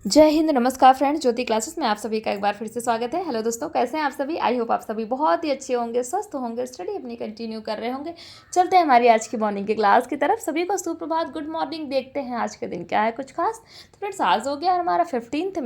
जय हिंद, नमस्कार फ्रेंड्स। ज्योति क्लासेस में आप सभी का एक बार फिर से स्वागत है। हेलो दोस्तों, कैसे हैं आप सभी? आई होप आप सभी बहुत ही अच्छे होंगे, स्वस्थ होंगे, स्टडी अपनी कंटिन्यू कर रहे होंगे। चलते हैं हमारी आज की मॉर्निंग की क्लास की तरफ। सभी को सुप्रभात, गुड मॉर्निंग। देखते हैं आज के दिन क्या है कुछ खास। तो फ्रेंड्स, आज हो गया हमारा 15th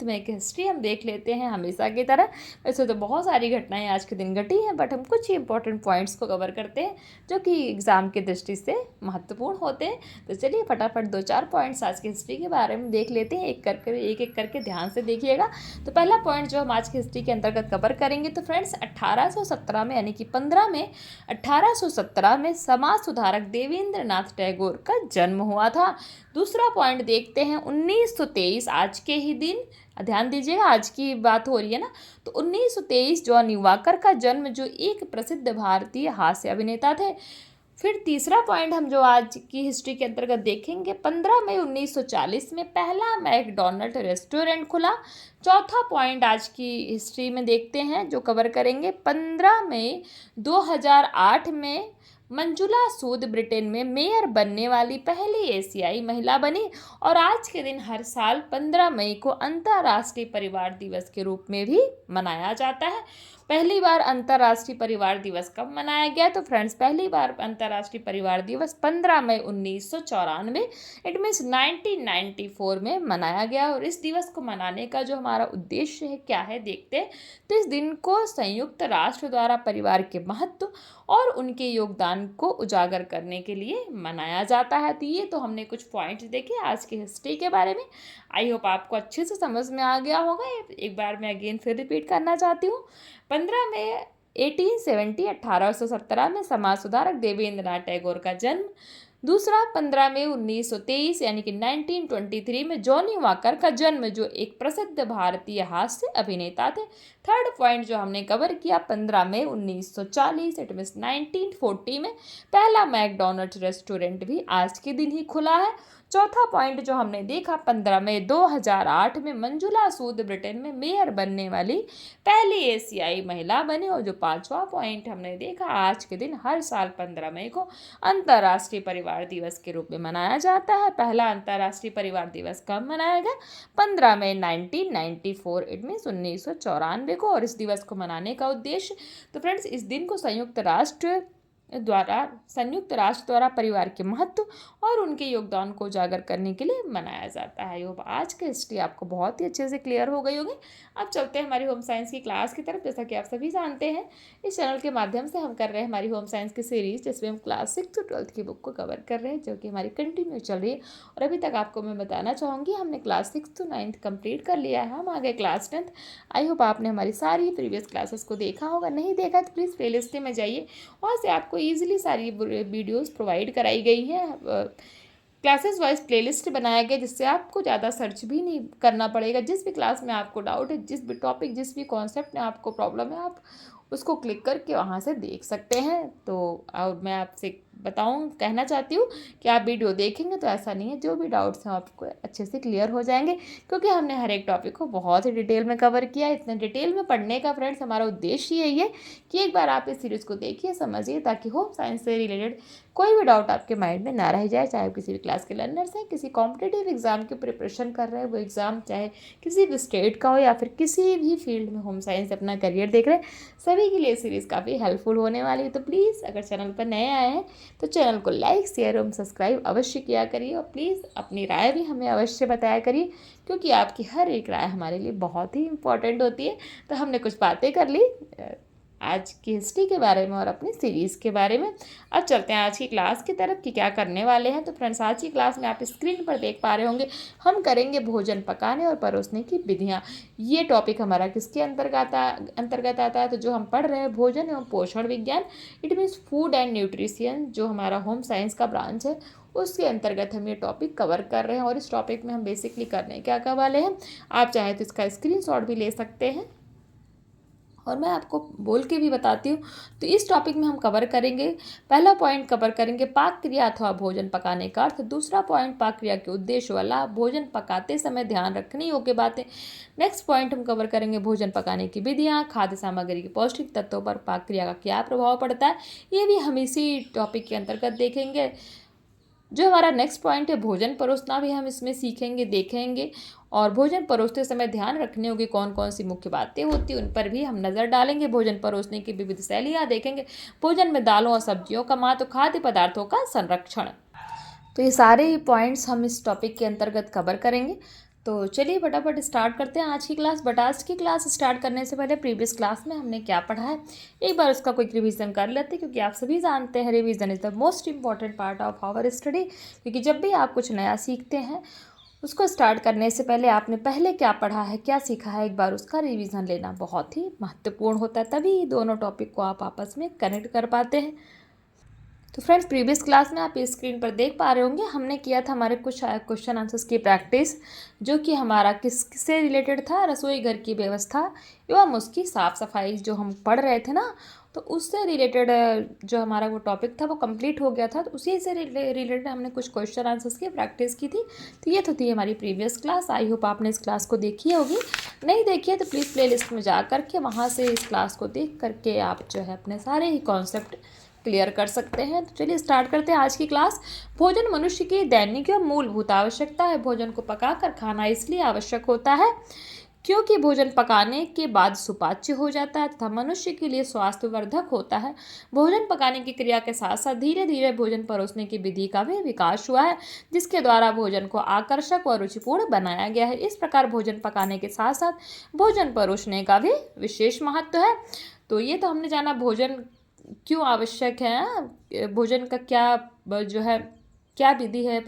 में की हिस्ट्री हम देख लेते हैं हमेशा की तरह। वैसे तो बहुत सारी घटनाएं आज के दिन घटी हैं, बट हम कुछ ही इंपॉर्टेंट पॉइंट्स को कवर करते हैं जो कि एग्जाम की दृष्टि से महत्वपूर्ण होते हैं। तो चलिए फटाफट 2-4 पॉइंट्स आज की हिस्ट्री के बारे में देख लेते हैं, एक एक करके ध्यान से देखिएगा। तो पहला पॉइंट जो हम आज की हिस्ट्री के अंतर्गत कवर करेंगे, तो फ्रेंड्स 1817 में यानी कि 15 में 1817 में समाज सुधारक देवेंद्रनाथ टैगोर का जन्म हुआ था। दूसरा पॉइंट देखते हैं 1923, आज के ही दिन ध्यान दीजिएगा, आज की बात हो रही है ना। तो 1923 जॉनी वॉकर का जन्म, जो एक प्रसिद्ध भारतीय हास्य अभिनेता थे। फिर तीसरा पॉइंट हम जो आज की हिस्ट्री के अंतर्गत देखेंगे, 15 मई 1940 में पहला मैकडॉनल्ड रेस्टोरेंट खुला। चौथा पॉइंट आज की हिस्ट्री में देखते हैं जो कवर करेंगे, 15 मई 2008 में मंजुला सूद ब्रिटेन में मेयर बनने वाली पहली एशियाई महिला बनी। और आज के दिन हर साल 15 मई को अंतर्राष्ट्रीय परिवार दिवस के रूप में भी मनाया जाता है। पहली बार अंतर्राष्ट्रीय परिवार दिवस कब मनाया गया? तो फ्रेंड्स, पहली बार अंतर्राष्ट्रीय परिवार दिवस 15 मई 1994, इट मीन्स 1994 में मनाया गया। और इस दिवस को मनाने का जो हमारा उद्देश्य है क्या है, देखते हैं। तो इस दिन को संयुक्त राष्ट्र द्वारा परिवार के महत्व और उनके योगदान को उजागर करने के लिए मनाया जाता है। तो ये तो हमने कुछ पॉइंट्स देखे आज की हिस्ट्री के बारे में। आई होप आपको अच्छे से समझ में आ गया होगा। एक बार मैं अगेन फिर रिपीट करना चाहती हूँ। 15 में 1817 में समाज सुधारक देवेंद्रनाथ टैगोर का जन्म। दूसरा, 15 में 1923 यानी कि 1923 में जॉनी वॉकर का जन्म, जो एक प्रसिद्ध भारतीय हास्य अभिनेता थे। थर्ड पॉइंट जो हमने कवर किया, 15 मई 1940 इट मीन्स 1940 में पहला मैकडॉनल्ड रेस्टोरेंट भी आज के दिन ही खुला है। चौथा पॉइंट जो हमने देखा, 15 मई 2008 में मंजुला सूद ब्रिटेन में मेयर बनने वाली पहली एशियाई महिला बनी। और जो पांचवा पॉइंट हमने देखा, आज के दिन हर साल 15 मई को अंतर्राष्ट्रीय परिवार दिवस के रूप में मनाया जाता है। पहला अंतर्राष्ट्रीय परिवार दिवस कब मनाया गया? 15 मई 1994, इट मीन्स 1994 को। और इस दिवस को मनाने का उद्देश्य, तो फ्रेंड्स, इस दिन को संयुक्त राष्ट्र द्वारा परिवार के महत्व और उनके योगदान को उजागर करने के लिए मनाया जाता है। ये आज की हिस्ट्री आपको बहुत ही अच्छे से क्लियर हो गई होगी। अब चलते हैं हमारी होम साइंस की क्लास की तरफ। जैसा कि आप सभी जानते हैं, इस चैनल के माध्यम से हम कर रहे हैं हमारी होम साइंस की सीरीज, जिसमें हम क्लास 6 to 12 की बुक को कवर कर रहे हैं, जो कि हमारी कंटिन्यू चल रही है। और अभी तक आपको मैं बताना चाहूँगी, हमने क्लास 6 to 9 कंप्लीट कर लिया है, हम आ गए क्लास 10th। आई होप आपने हमारी सारी प्रीवियस क्लासेस को देखा होगा। नहीं देखा तो प्लीज़ प्ले लिस्ट में जाइए, वहाँ से आपको ईजिली सारी वीडियोस प्रोवाइड कराई गई हैं। क्लासेस वाइज प्लेलिस्ट बनाया गया, जिससे आपको ज़्यादा सर्च भी नहीं करना पड़ेगा। जिस भी क्लास में आपको डाउट है, जिस भी टॉपिक, जिस भी कॉन्सेप्ट में आपको प्रॉब्लम है, आप उसको क्लिक करके वहाँ से देख सकते हैं। तो और मैं आपसे कहना चाहती हूँ कि आप वीडियो देखेंगे तो ऐसा नहीं है, जो भी डाउट्स हैं आपको अच्छे से क्लियर हो जाएंगे, क्योंकि हमने हर एक टॉपिक को बहुत ही डिटेल में कवर किया है। इतने डिटेल में पढ़ने का फ्रेंड्स हमारा उद्देश्य यही है कि एक बार आप इस सीरीज़ को देखिए, समझिए, ताकि होम साइंस से रिलेटेड कोई भी डाउट आपके माइंड में ना रह जाए। चाहे किसी भी क्लास के लर्नर्स हैं, किसी कॉम्पिटेटिव एग्जाम की प्रिपरेशन कर रहे हैं, वो एग्ज़ाम चाहे किसी भी स्टेट का हो या फिर किसी भी फील्ड में होम साइंस अपना करियर देख रहे हैं, सभी के लिए सीरीज़ काफ़ी हेल्पफुल होने वाली है। तो प्लीज़, अगर चैनल पर नए आए हैं तो चैनल को लाइक, शेयर और सब्सक्राइब अवश्य किया करिए। और प्लीज़ अपनी राय भी हमें अवश्य बताया करिए, क्योंकि आपकी हर एक राय हमारे लिए बहुत ही इंपॉर्टेंट होती है। तो हमने कुछ बातें कर ली आज की हिस्ट्री के बारे में और अपनी सीरीज़ के बारे में। अब चलते हैं आज की क्लास की तरफ कि क्या करने वाले हैं। तो फ्रेंड्स, आज की क्लास में आप स्क्रीन पर देख पा रहे होंगे, हम करेंगे भोजन पकाने और परोसने की विधियाँ। ये टॉपिक हमारा किसके अंतर्गत आता है? तो जो हम पढ़ रहे हैं, भोजन एवं पोषण विज्ञान, it means food and nutrition, जो हमारा होम साइंस का ब्रांच है, उसके अंतर्गत हम ये टॉपिक कवर कर रहे हैं। और इस टॉपिक में हम बेसिकली करने क्या वाले हैं, आप चाहे तो इसका स्क्रीनशॉट भी ले सकते हैं और मैं आपको बोल के भी बताती हूँ। तो इस टॉपिक में हम कवर करेंगे, पहला पॉइंट कवर करेंगे पाक क्रिया अथवा भोजन पकाने का अर्थ। दूसरा पॉइंट पाक क्रिया के उद्देश्य वाला, भोजन पकाते समय ध्यान रखने योग्य बातें। नेक्स्ट पॉइंट हम कवर करेंगे भोजन पकाने की विधियाँ, खाद्य सामग्री के पौष्टिक तत्वों पर पाक क्रिया का क्या प्रभाव पड़ता है, ये भी हम इसी टॉपिक के अंतर्गत देखेंगे। जो हमारा नेक्स्ट पॉइंट है भोजन परोसना भी हम इसमें सीखेंगे, देखेंगे और भोजन परोसते समय ध्यान रखने होगी कौन कौन सी मुख्य बातें होती हैं उन पर भी हम नज़र डालेंगे। भोजन परोसने की विविध शैलियाँ देखेंगे, भोजन में दालों और सब्जियों का महत्व, खाद्य पदार्थों का संरक्षण। तो ये सारे ही पॉइंट्स हम इस टॉपिक के अंतर्गत कवर करेंगे। तो चलिए फटाफट स्टार्ट करते हैं आज की क्लास। बट आज की क्लास स्टार्ट करने से पहले प्रीवियस क्लास में हमने क्या पढ़ा है एक बार उसका क्विक रिवीजन कर लेते हैं, क्योंकि आप सभी जानते हैं revision is the most important part of our study. क्योंकि जब भी आप कुछ नया सीखते हैं उसको स्टार्ट करने से पहले आपने पहले क्या पढ़ा है, क्या सीखा है, एक बार उसका रिवीजन लेना बहुत ही महत्वपूर्ण होता है, तभी दोनों टॉपिक को आप आपस में कनेक्ट कर पाते हैं। तो फ्रेंड्स प्रीवियस क्लास में आप स्क्रीन पर देख पा रहे होंगे हमने किया था हमारे कुछ क्वेश्चन आंसर्स की प्रैक्टिस, जो कि हमारा किससे रिलेटेड था, रसोई घर की व्यवस्था एवं उसकी साफ़ सफाई जो हम पढ़ रहे थे ना, तो उससे रिलेटेड जो हमारा वो टॉपिक था वो कंप्लीट हो गया था। तो उसी से रिलेटेड हमने कुछ क्वेश्चन आंसर्स की प्रैक्टिस की थी। तो ये तो थी हमारी प्रीवियस क्लास। आई होप आपने इस क्लास को देखी होगी, नहीं देखी है तो प्लीज़ प्ले लिस्ट में जा करके वहाँ से इस क्लास को देख करके आप जो है अपने सारे ही कॉन्सेप्ट क्लियर कर सकते हैं। तो चलिए स्टार्ट करते हैं आज की क्लास। भोजन मनुष्य की दैनिक और मूलभूत आवश्यकता है। भोजन को पकाकर खाना इसलिए आवश्यक होता है क्योंकि भोजन पकाने के बाद सुपाच्य हो जाता है तथा मनुष्य के लिए स्वास्थ्यवर्धक होता है। भोजन पकाने की क्रिया के साथ साथ धीरे धीरे भोजन परोसने की विधि का भी विकास हुआ है, जिसके द्वारा भोजन को आकर्षक और रुचिपूर्ण बनाया गया है। इस प्रकार भोजन पकाने के साथ साथ भोजन परोसने का भी विशेष महत्व है। तो ये तो हमने जाना भोजन क्यों आवश्यक है, भोजन का क्या जो है क्या विधि है।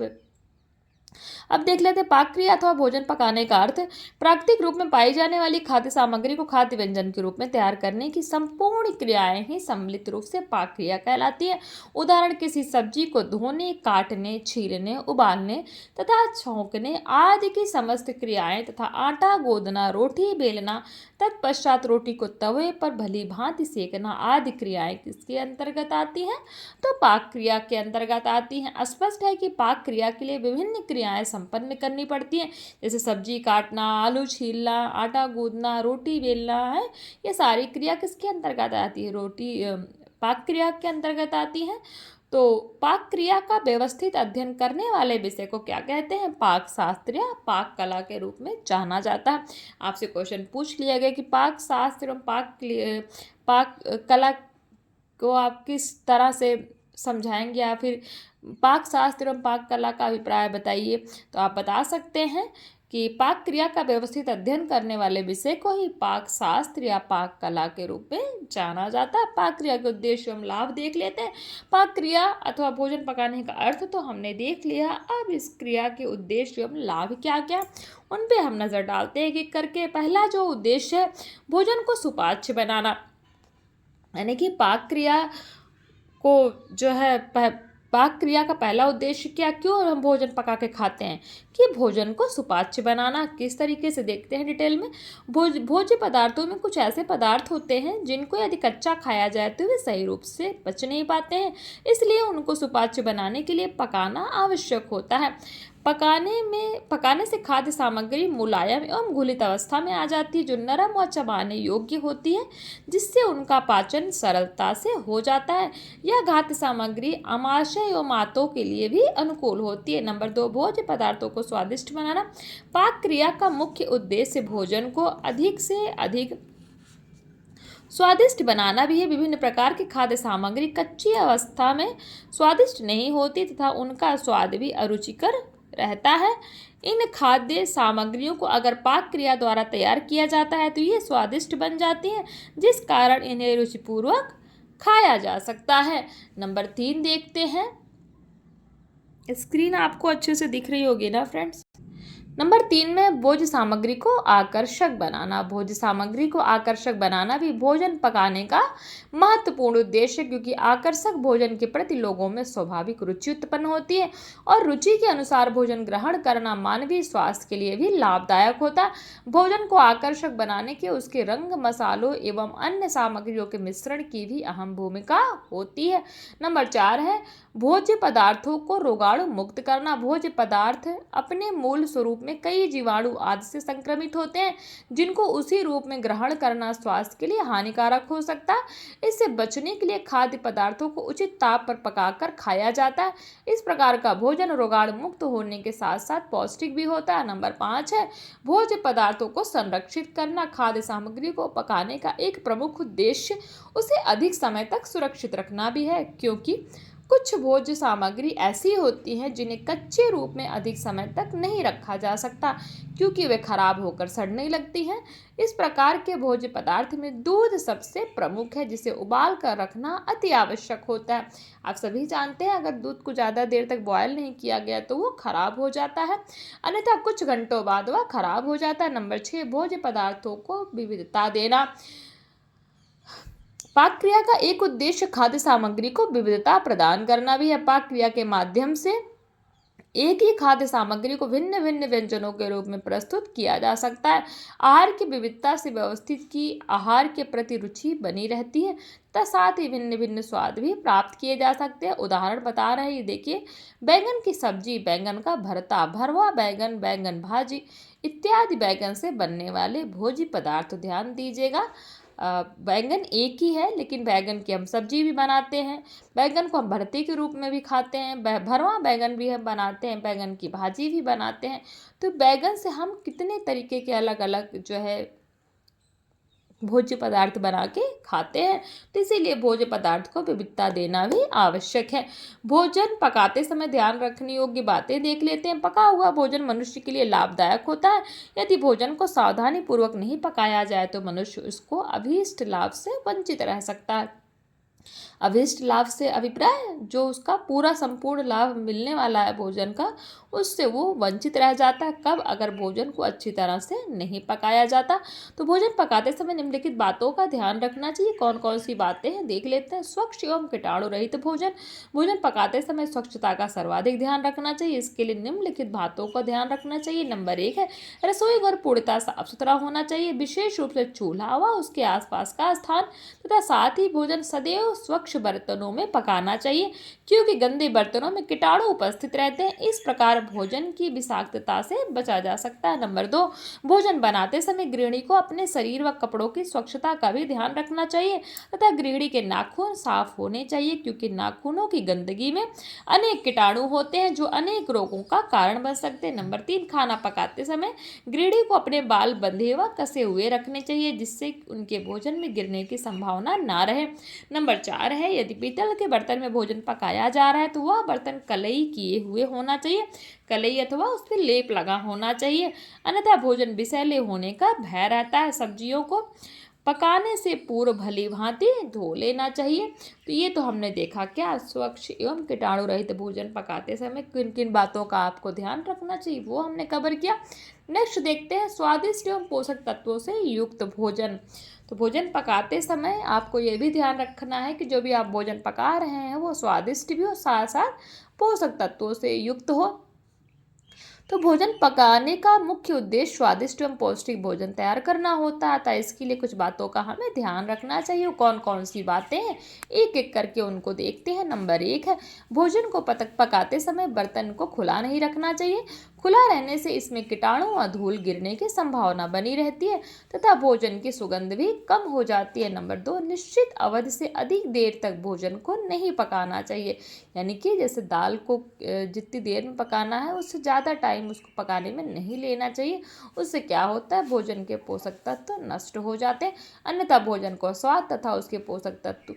अब देख लेते हैं पाक क्रिया अथवा भोजन पकाने का अर्थ। प्राकृतिक रूप में पाई जाने वाली खाद्य सामग्री को खाद्य व्यंजन के रूप में तैयार करने की संपूर्ण क्रियाएं ही सम्मिलित रूप से पाक क्रिया कहलाती है। उदाहरण किसी सब्जी को धोने, काटने, छीलने, उबालने तथा छौंकने आदि की समस्त क्रियाएं तथा आटा गूंदना, रोटी बेलना, तत्पश्चात रोटी को तवे पर भली भांति सेकना आदि क्रियाएं किसके अंतर्गत आती हैं, तो पाक क्रिया के अंतर्गत आती हैं। स्पष्ट है कि पाक क्रिया के लिए विभिन्न क्रियाएं संपन्न करनी पड़ती हैं, जैसे सब्जी काटना, आलू छीलना, आटा गूंदना, रोटी बेलना है। ये सारी क्रिया किसके अंतर्गत आती है, पाक क्रिया के अंतर्गत आती है। तो पाक क्रिया का व्यवस्थित अध्ययन करने वाले विषय को क्या कहते हैं, पाक शास्त्र या पाक कला के रूप में जाना जाता है। आपसे क्वेश्चन पूछ लिया गया कि पाक शास्त्र एवं पाक कला को आप किस तरह से समझाएंगे या फिर पाक शास्त्र एवं पाक कला का अभिप्राय बताइए। तो आप बता सकते हैं कि पाक क्रिया का व्यवस्थित अध्ययन करने वाले विषय को ही पाक शास्त्र या पाक कला के रूप में जाना जाता है। पाक क्रिया के उद्देश्य एवं लाभ देख लेते हैं। पाक क्रिया अथवा भोजन पकाने का अर्थ तो हमने देख लिया, अब इस क्रिया के उद्देश्य एवं लाभ क्या क्या उन पे हम नज़र डालते हैं एक करके। पहला जो उद्देश्य है भोजन को सुपाच्य बनाना, यानी कि पाक क्रिया को जो है पाक क्रिया का पहला उद्देश्य क्या, क्यों हम भोजन पका के खाते हैं, कि भोजन को सुपाच्य बनाना। किस तरीके से देखते हैं डिटेल में। भोज्य पदार्थों में कुछ ऐसे पदार्थ होते हैं जिनको यदि कच्चा खाया जाए तो वे सही रूप से पच नहीं पाते हैं, इसलिए उनको सुपाच्य बनाने के लिए पकाना आवश्यक होता है। पकाने से खाद्य सामग्री मुलायम एवं घुलित अवस्था में आ जाती है, जो नरम और चबाने योग्य होती है, जिससे उनका पाचन सरलता से हो जाता है। यह खाद्य सामग्री आमाशय एवं आंतों के लिए भी अनुकूल होती है। नंबर 2, भोज्य पदार्थों को स्वादिष्ट बनाना। पाक क्रिया का मुख्य उद्देश्य भोजन को अधिक से अधिक स्वादिष्ट बनाना भी है। विभिन्न प्रकार की खाद्य सामग्री कच्ची अवस्था में स्वादिष्ट नहीं होती तथा उनका स्वाद भी अरुचिकर रहता है। इन खाद्य सामग्रियों को अगर पाक क्रिया द्वारा तैयार किया जाता है तो ये स्वादिष्ट बन जाती हैं, जिस कारण इन्हें रुचिपूर्वक खाया जा सकता है। नंबर 3 देखते हैं। स्क्रीन आपको अच्छे से दिख रही होगी ना फ्रेंड्स। नंबर 3 में भोज्य सामग्री को आकर्षक बनाना। भोज्य सामग्री को आकर्षक बनाना भी भोजन पकाने का महत्वपूर्ण उद्देश्य है, क्योंकि आकर्षक भोजन के प्रति लोगों में स्वाभाविक रुचि उत्पन्न होती है और रुचि के अनुसार भोजन ग्रहण करना मानवीय स्वास्थ्य के लिए भी लाभदायक होता है। भोजन को आकर्षक बनाने के उसके रंग, मसालों एवं अन्य सामग्रियों के मिश्रण की भी अहम भूमिका होती है। नंबर 4 है भोज्य पदार्थों को रोगाणु मुक्त करना। भोज्य पदार्थ अपने मूल स्वरूप में कई जीवाणु आदि से संक्रमित होते हैं, जिनको उसी रूप में ग्रहण करना स्वास्थ्य के लिए हानिकारक हो सकता है। इससे बचने के लिए खाद्य पदार्थों को उचित ताप पर पकाकर खाया जाता है। इस प्रकार का भोजन रोगाणु मुक्त होने के साथ साथ पौष्टिक भी होता है। नंबर 5 है भोज्य पदार्थों को संरक्षित करना। खाद्य सामग्री को पकाने का एक प्रमुख उद्देश्य उसे अधिक समय तक सुरक्षित रखना भी है, क्योंकि कुछ भोज्य सामग्री ऐसी होती हैं जिन्हें कच्चे रूप में अधिक समय तक नहीं रखा जा सकता, क्योंकि वे खराब होकर सड़ने लगती हैं। इस प्रकार के भोज्य पदार्थ में दूध सबसे प्रमुख है, जिसे उबाल कर रखना अति आवश्यक होता है। आप सभी जानते हैं अगर दूध को ज़्यादा देर तक बॉयल नहीं किया गया तो वो खराब हो जाता है, अन्यथा कुछ घंटों बाद वह खराब हो जाता है। नंबर 6 भोज्य पदार्थों को विविधता देना। पाक क्रिया का एक उद्देश्य खाद्य सामग्री को विविधता प्रदान करना भी है। पाक क्रिया के माध्यम से एक ही खाद्य सामग्री को भिन्न भिन्न व्यंजनों के रूप में प्रस्तुत किया जा सकता है। आहार की विविधता से व्यवस्थित की आहार के प्रति रुचि बनी रहती है तथा साथ ही भिन्न भिन्न स्वाद भी प्राप्त किए जा सकते हैं। उदाहरण बता रहे हैं, देखिए बैंगन की सब्जी, बैंगन का भरता, भरवा बैंगन, बैंगन भाजी इत्यादि बैंगन से बनने वाले भोज्य पदार्थ। ध्यान दीजिएगा बैंगन एक ही है, लेकिन बैंगन की हम सब्जी भी बनाते हैं, बैंगन को हम भरते के रूप में भी खाते हैं, भरवा बैंगन भी हम बनाते हैं, बैंगन की भाजी भी बनाते हैं। तो बैंगन से हम कितने तरीके के अलग अलग जो है भोज्य पदार्थ बना के खाते हैं, तो इसीलिए भोज्य पदार्थ को विविधता देना भी आवश्यक है। भोजन पकाते समय ध्यान रखने योग्य बातें देख लेते हैं। पका हुआ भोजन मनुष्य के लिए लाभदायक होता है। यदि भोजन को सावधानी पूर्वक नहीं पकाया जाए तो मनुष्य उसको अभीष्ट लाभ से वंचित रह सकता है। अभीष्ट लाभ से अभिप्राय जो उसका पूरा संपूर्ण लाभ मिलने वाला है भोजन का, उससे वो वंचित रह जाता है। कब? अगर भोजन को अच्छी तरह से नहीं पकाया जाता। तो भोजन पकाते समय निम्नलिखित बातों का ध्यान रखना चाहिए। कौन कौन सी बातें हैं देख लेते हैं। स्वच्छ एवं कीटाणु रहित भोजन। भोजन पकाते समय स्वच्छता का सर्वाधिक ध्यान रखना चाहिए। इसके लिए निम्नलिखित बातों का ध्यान रखना चाहिए। नंबर 1 है रसोई घर पूर्णतः साफ सुथरा होना चाहिए, विशेष रूप से चूल्हा व उसके आसपास का स्थान तथा साथ ही भोजन सदैव स्वच्छ बर्तनों में पकाना चाहिए, क्योंकि गंदे बर्तनों में कीटाणु उपस्थित रहते हैं। इस प्रकार भोजन की विषाक्तता से बचा जा सकता है। नंबर 2 भोजन बनाते समय गृहिणी को अपने शरीर व कपड़ों की स्वच्छता का भी ध्यान रखना चाहिए तथा गृहिणी के नाखून साफ होने चाहिए, क्योंकि नाखूनों की गंदगी में अनेक कीटाणु होते हैं जो अनेक रोगों का कारण बन सकते हैं। नंबर 3 खाना पकाते समय गृहिणी को अपने बाल बंधे व कसे हुए रखने चाहिए, जिससे उनके भोजन में गिरने की संभावना ना रहे। नंबर 4 है यदि पीतल के बर्तन में भोजन पकाया जा रहा है तो वह बर्तन कलई किए हुए होना चाहिए, कलई अथवा उस पर लेप लगा होना चाहिए, अन्यथा भोजन विषैले होने का भय रहता है। सब्जियों को पकाने से पूर्व भली भांति धो लेना चाहिए। तो ये तो हमने देखा क्या स्वच्छ एवं कीटाणु रहित भोजन पकाते समय किन किन बातों का आपको ध्यान रखना चाहिए, वो हमने कवर किया। नेक्स्ट देखते हैं स्वादिष्ट एवं पोषक तत्वों से युक्त भोजन। तो भोजन पकाते समय आपको ये भी ध्यान रखना है कि जो भी आप भोजन पका रहे हैं वो स्वादिष्ट भी हो, साथ साथ पोषक तत्वों से युक्त हो। तो भोजन पकाने का मुख्य उद्देश्य स्वादिष्ट एवं पौष्टिक भोजन तैयार करना होता है, तो इसके लिए कुछ बातों का हमें ध्यान रखना चाहिए। कौन कौन सी बातें हैं एक एक करके उनको देखते हैं। नंबर 1 है भोजन को पकाते समय बर्तन को खुला नहीं रखना चाहिए। खुला रहने से इसमें कीटाणु और धूल गिरने की संभावना बनी रहती है तथा भोजन की सुगंध भी कम हो जाती है। नंबर 2 निश्चित अवधि से अधिक देर तक भोजन को नहीं पकाना चाहिए, यानी कि जैसे दाल को जितनी देर में पकाना है उससे ज़्यादा टाइम उसको पकाने में नहीं लेना चाहिए। उससे क्या होता है भोजन के पोषक तत्व नष्ट हो जाते हैं, अन्यथा भोजन को स्वाद तथा उसके पोषक तत्व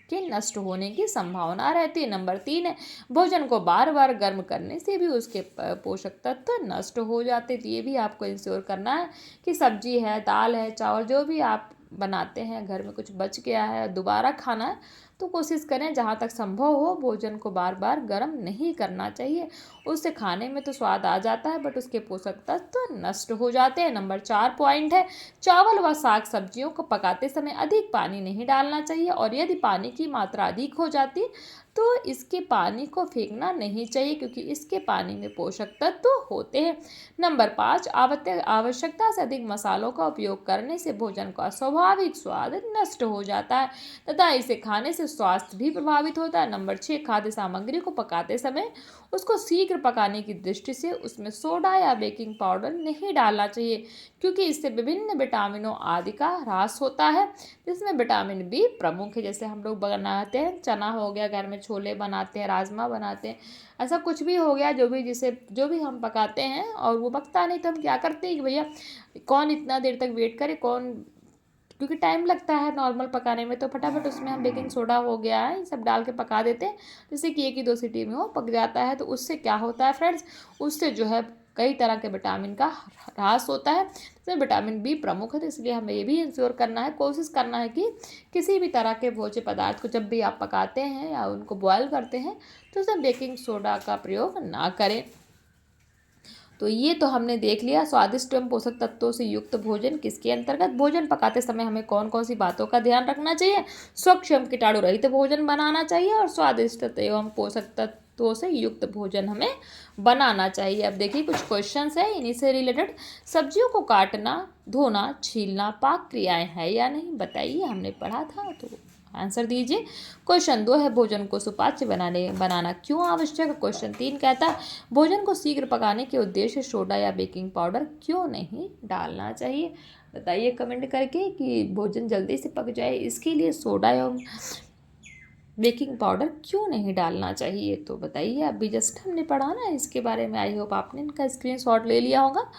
के नष्ट होने की संभावना रहती है। नंबर 3 है भोजन को बार बार गर्म करने से भी उसके पोषक तत्व नष्ट हो जाते हैं। तो ये भी आपको इंश्योर करना है कि सब्जी है, दाल है, चावल जो भी आप बनाते हैं घर में कुछ बच गया है दोबारा खाना है तो कोशिश करें जहाँ तक संभव हो भोजन को बार बार गर्म नहीं करना चाहिए। उससे खाने में तो स्वाद आ जाता है बट उसके पोषक तत्व नष्ट हो जाते हैं। नंबर 4 पॉइंट है चावल व साग सब्जियों को पकाते समय अधिक पानी नहीं डालना चाहिए, और यदि पानी की मात्रा अधिक हो जाती तो इसके पानी को फेंकना नहीं चाहिए क्योंकि इसके पानी में पोषक तत्व होते हैं। नंबर 5, आवश्यकता से अधिक मसालों का उपयोग करने से भोजन का स्वाभाविक स्वाद नष्ट हो जाता है तथा इसे खाने से स्वास्थ्य भी प्रभावित होता है। नंबर 6, खाद्य सामग्री को पकाते समय उसको शीघ्र पकाने की दृष्टि से उसमें सोडा या बेकिंग पाउडर नहीं डालना चाहिए क्योंकि इससे विभिन्न विटामिनों आदि का ह्रास होता है, जिसमें विटामिन बी प्रमुख है। जैसे हम लोग बनाते हैं, चना हो गया, घर में छोले बनाते हैं, राजमा बनाते हैं, ऐसा कुछ भी हो गया जो भी हम पकाते हैं और वो पकता नहीं तो हम क्या करते हैं कि भैया कौन इतना देर तक वेट करे, कौन, क्योंकि टाइम लगता है नॉर्मल पकाने में, तो फटाफट उसमें हम बेकिंग सोडा हो गया है ये सब डाल के पका देते हैं, जैसे कि 1 ही 2 सीटी में वो पक जाता है। तो उससे क्या होता है फ्रेंड्स, उससे जो है कई तरह के विटामिन का ह्रास होता है, इसमें विटामिन बी प्रमुख है। तो इसलिए हमें ये भी इंश्योर करना है, कोशिश करना है कि किसी भी तरह के भोज्य पदार्थ को जब भी आप पकाते हैं या उनको बॉयल करते हैं तो उसमें बेकिंग सोडा का प्रयोग ना करें। तो ये तो हमने देख लिया स्वादिष्ट एवं पोषक तत्वों से युक्त भोजन किसके अंतर्गत। भोजन पकाते समय हमें कौन कौन सी बातों का ध्यान रखना चाहिए। स्वच्छ एवं कीटाणु रहित भोजन बनाना चाहिए और स्वादिष्ट एवं पोषक तत्वों से युक्त भोजन हमें बनाना चाहिए। अब देखिए कुछ क्वेश्चंस है इन्हीं से रिलेटेड। सब्जियों को काटना, धोना, छीलना पाक क्रियाएं है या नहीं, बताइए, हमने पढ़ा था तो आंसर दीजिए। क्वेश्चन 2 है भोजन को सुपाच्य बनाना क्यों आवश्यक है। क्वेश्चन 3 कहता है भोजन को शीघ्र पकाने के उद्देश्य सोडा या बेकिंग पाउडर क्यों नहीं डालना चाहिए। बताइए कमेंट करके कि भोजन जल्दी से पक जाए इसके लिए सोडा एवं बेकिंग पाउडर क्यों नहीं डालना चाहिए। तो बताइए, अभी जस्ट हमने पढ़ा ना इसके बारे में। आई होप आपने इनका स्क्रीनशॉट ले लिया होगा।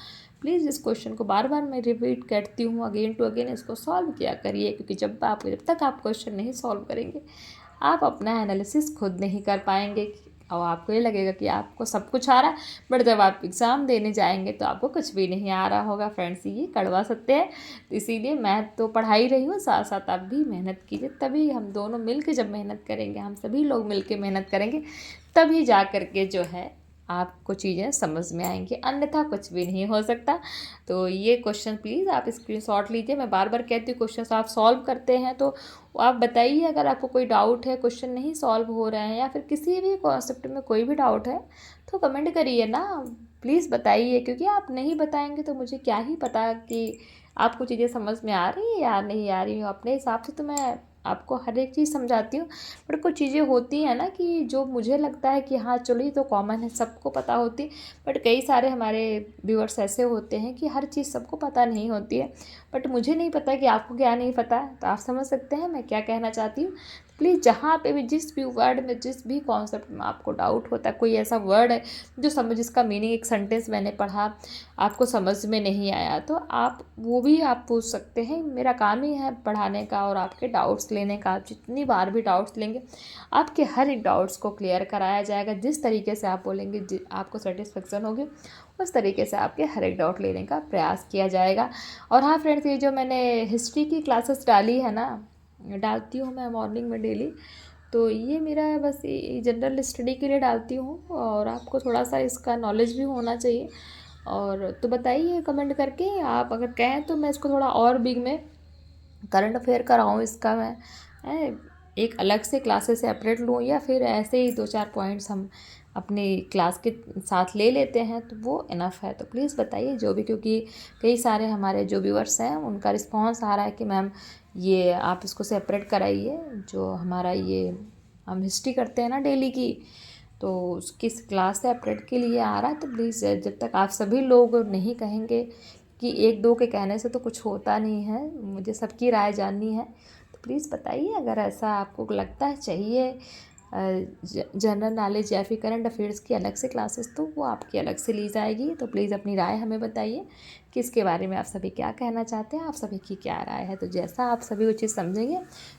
प्लीज़ इस क्वेश्चन को बार बार मैं रिपीट करती हूँ, अगेन टू अगेन इसको सॉल्व किया करिए, क्योंकि जब तक आप क्वेश्चन नहीं सॉल्व करेंगे आप अपना एनालिसिस खुद नहीं कर पाएंगे और आपको ये लगेगा कि आपको सब कुछ आ रहा है, बट जब आप एग्ज़ाम देने जाएंगे तो आपको कुछ भी नहीं आ रहा होगा। फ्रेंड्स, ये कड़वा सत्य है। तो इसीलिए मैं तो पढ़ा ही रही हूँ, साथ साथ आप भी मेहनत कीजिए, तभी हम दोनों मिल के जब मेहनत करेंगे, हम सभी लोग मिल के मेहनत करेंगे, तभी जा कर के जो है आपको चीज़ें समझ में आएंगी, अन्यथा कुछ भी नहीं हो सकता। तो ये क्वेश्चन प्लीज़ आप स्क्रीनशॉट लीजिए। मैं बार बार कहती हूँ क्वेश्चन आप सॉल्व करते हैं तो आप बताइए, अगर आपको कोई डाउट है, क्वेश्चन नहीं सॉल्व हो रहे हैं या फिर किसी भी कॉन्सेप्ट में कोई भी डाउट है तो कमेंट करिए ना, प्लीज़ बताइए, क्योंकि आप नहीं बताएंगे तो मुझे क्या ही पता कि आपको चीज़ें समझ में आ रही है या नहीं आ रही। अपने हिसाब से तो मैं आपको हर एक चीज़ समझाती हूँ, बट कुछ चीज़ें होती हैं ना कि जो मुझे लगता है कि हाँ चलो ये तो कॉमन है, सबको पता होती, बट कई सारे हमारे व्यूअर्स ऐसे होते हैं कि हर चीज़ सबको पता नहीं होती है। बट मुझे नहीं पता कि आपको क्या नहीं पता, तो आप समझ सकते हैं मैं क्या कहना चाहती हूँ। प्लीज़ जहाँ पे भी जिस भी वर्ड में, जिस भी कॉन्सेप्ट में आपको डाउट होता है, कोई ऐसा वर्ड है जो जिसका मीनिंग एक सेंटेंस मैंने पढ़ा आपको समझ में नहीं आया, तो आप वो भी आप पूछ सकते हैं। मेरा काम ही है पढ़ाने का और आपके डाउट्स लेने का। आप जितनी बार भी डाउट्स लेंगे आपके हर एक डाउट्स को क्लियर कराया जाएगा। जिस तरीके से आप बोलेंगे आपको सेटिस्फेक्शन होगी, उस तरीके से आपके हर एक डाउट लेने का प्रयास किया जाएगा। और हाँ फ्रेंड्स, ये जो मैंने हिस्ट्री की क्लासेस डाली है ना, डालती हूँ मैं मॉर्निंग में डेली, तो ये मेरा बस जनरल स्टडी के लिए डालती हूँ और आपको थोड़ा सा इसका नॉलेज भी होना चाहिए। और तो बताइए कमेंट करके, आप अगर कहें तो मैं इसको थोड़ा और बिग में करंट अफेयर कराऊँ, इसका मैं एक अलग से क्लासेस सेपरेट लूँ या फिर ऐसे ही 2-4 पॉइंट्स हम अपनी क्लास के साथ ले लेते हैं तो वो इनफ है। तो प्लीज़ बताइए जो भी, क्योंकि कई सारे हमारे जो व्यूअर्स हैं उनका रिस्पॉन्स आ रहा है कि मैम ये आप इसको सेपरेट कराइए, जो हमारा ये हम हिस्ट्री करते हैं ना डेली की, तो उसकी क्लास सेपरेट के लिए आ रहा है। तो प्लीज़ जब तक आप सभी लोग नहीं कहेंगे कि 1-2 के कहने से तो कुछ होता नहीं है, मुझे सबकी राय जाननी है। तो प्लीज़ बताइए, अगर ऐसा आपको लगता है चाहिए जनरल नॉलेज या फिर करंट अफेयर्स की अलग से क्लासेस, तो वो आपकी अलग से ली जाएगी। तो प्लीज़ अपनी राय हमें बताइए कि इसके बारे में आप सभी क्या कहना चाहते हैं, आप सभी की क्या राय है। तो जैसा आप सभी वो चीज़ समझेंगे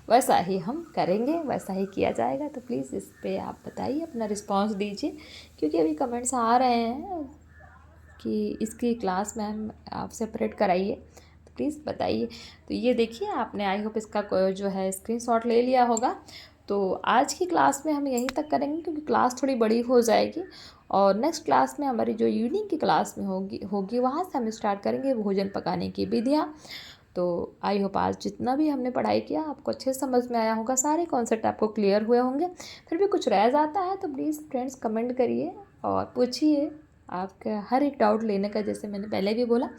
वैसा ही हम करेंगे, वैसा ही किया जाएगा। तो प्लीज़ इस पर आप बताइए, अपना रिस्पॉन्स दीजिए, क्योंकि अभी कमेंट्स आ रहे हैं कि इसकी क्लास मैम आप सेपरेट कराइए, तो प्लीज़ बताइए। तो ये देखिए, आपने आई होप इसका जो है स्क्रीनशॉट ले लिया होगा। तो आज की क्लास में हम यहीं तक करेंगे क्योंकि क्लास थोड़ी बड़ी हो जाएगी, और नेक्स्ट क्लास में हमारी जो इवनिंग की क्लास में होगी वहाँ से हम स्टार्ट करेंगे भोजन पकाने की विधियाँ। तो आई होप आज जितना भी हमने पढ़ाई किया आपको अच्छे से समझ में आया होगा, सारे कॉन्सेप्ट आपको क्लियर हुए होंगे। फिर भी कुछ रह जाता है तो प्लीज़ फ्रेंड्स कमेंट करिए और पूछिए। आपका हर एक डाउट लेने का, जैसे मैंने पहले भी बोला,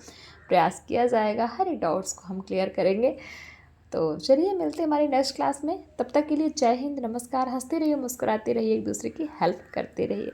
प्रयास किया जाएगा। हर एक डाउट्स को हम क्लियर करेंगे। तो चलिए मिलते हैं हमारी नेक्स्ट क्लास में। तब तक के लिए जय हिंद, नमस्कार। हंसते रहिए, मुस्कुराते रहिए, एक दूसरे की हेल्प करते रहिए।